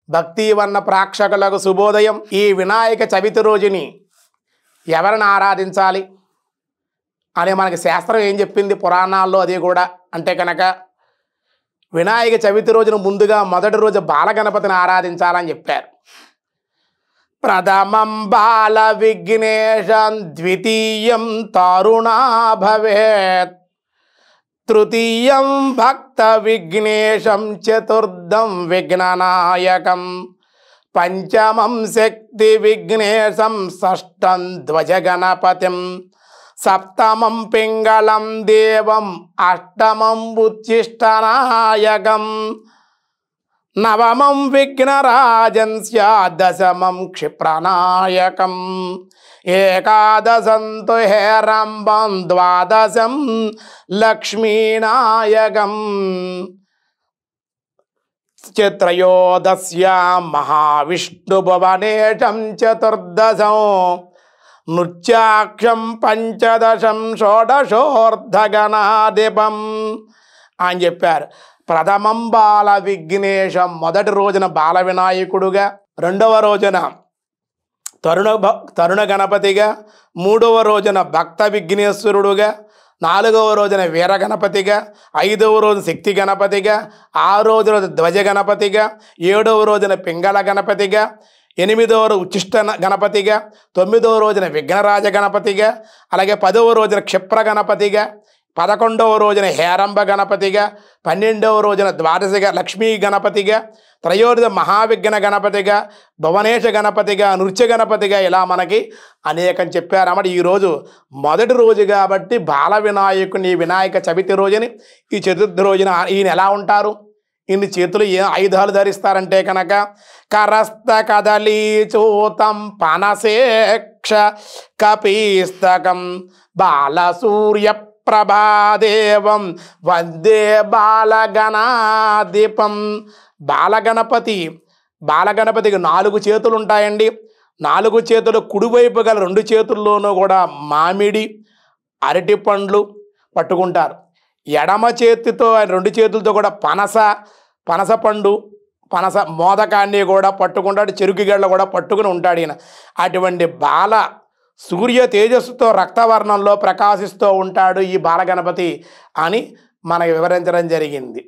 భక్తివన్న ప్రేక్షకులకు శుభోదయం. ఈ వినాయక చవితి రోజుని ఎవరిని ఆరాధించాలి అనే మనకి శాస్త్రం ఏం చెప్పింది పురాణాల్లో, అది కూడా అంటే కనుక వినాయక చవితి రోజున ముందుగా మొదటి రోజు బాలగణపతిని ఆరాధించాలని చెప్పారు. ప్రథమం బాల విఘ్నేశం, ద్వితీయం తరుణా భవేత్, తృతీయం భక్త విఘ్నేశం, చతుర్థం విఘ్ననాయకం, పంచమం శక్తి విఘ్నేశం, షష్టం ధ్వజ గణపతిం, సప్తమం పింగళం దేవం, అష్టమం ఉచ్చిష్టనాయకం, నవమం విఘ్నరాజం స్యాత్, దశమం క్షిప్రనాయకం, ఏకాదశం తు హేరంబం, ద్వాదశం లక్ష్మీనాయకం, త్రయోదశ్యాం మహావిష్ణుభువనేశం, చతుర్దశం నృత్యాక్షం, పంచదశం షోడశోర్ధగణాధిపం అని చెప్పారు. ప్రథమం బాల విఘ్నేశం, మొదటి రోజున బాల వినాయకుడుగా, రెండవ రోజున తరుణ గణపతిగా, మూడవ రోజున భక్త విఘ్నేశ్వరుడుగా, నాలుగవ రోజున వీర గణపతిగా, ఐదవ రోజు శక్తి గణపతిగా, ఆరో రోజున ధ్వజ గణపతిగా, ఏడవ రోజున పింగళ గణపతిగా, ఎనిమిదవ రోజు ఉచ్చిష్ట గణపతిగా, తొమ్మిదవ రోజున విఘ్నరాజ గణపతిగా, అలాగే 10వ రోజున క్షిప్ర గణపతిగా, 11వ రోజున హేరంబ గణపతిగా, 12వ రోజున ద్వాదశ లక్ష్మీ గణపతిగా, త్రయోదశ మహావిఘ్న గణపతిగా, భువనేశ గణపతిగా, నృత్య గణపతిగా, ఇలా మనకి అనేకం చెప్పారన్నమాట. ఈరోజు మొదటి రోజు కాబట్టి బాల వినాయకుని వినాయక చవితి రోజుని, ఈ చతుర్థి రోజున ఈయన ఎలా ఉంటారు, ఇన్ని చేతులు ఏ ఆయుధాలు ధరిస్తారంటే కనుక కరస్త కదలీ చూతం పనసేక్ష కపీస్తకం బాలసూర్య ప్రభాదేవం వందే బాలగణాధిపం. బాలగణపతికి 4 చేతులు ఉంటాయండి. 4 చేతులు కుడివైపు గల 2 చేతుల్లోనూ కూడా మామిడి అరటి పండ్లు పట్టుకుంటారు. ఎడమ చేతితో 2 చేతులతో కూడా పనస పండు పనస మోదకాన్ని కూడా పట్టుకుంటాడు, చెరుకు గడ్డ కూడా పట్టుకుని ఉంటాడు ఈయన. అటువంటి బాల సూర్య తేజస్సుతో రక్తవర్ణంలో ప్రకాశిస్తూ ఉంటాడు ఈ బాలగణపతి అని మనకు వివరించడం జరిగింది.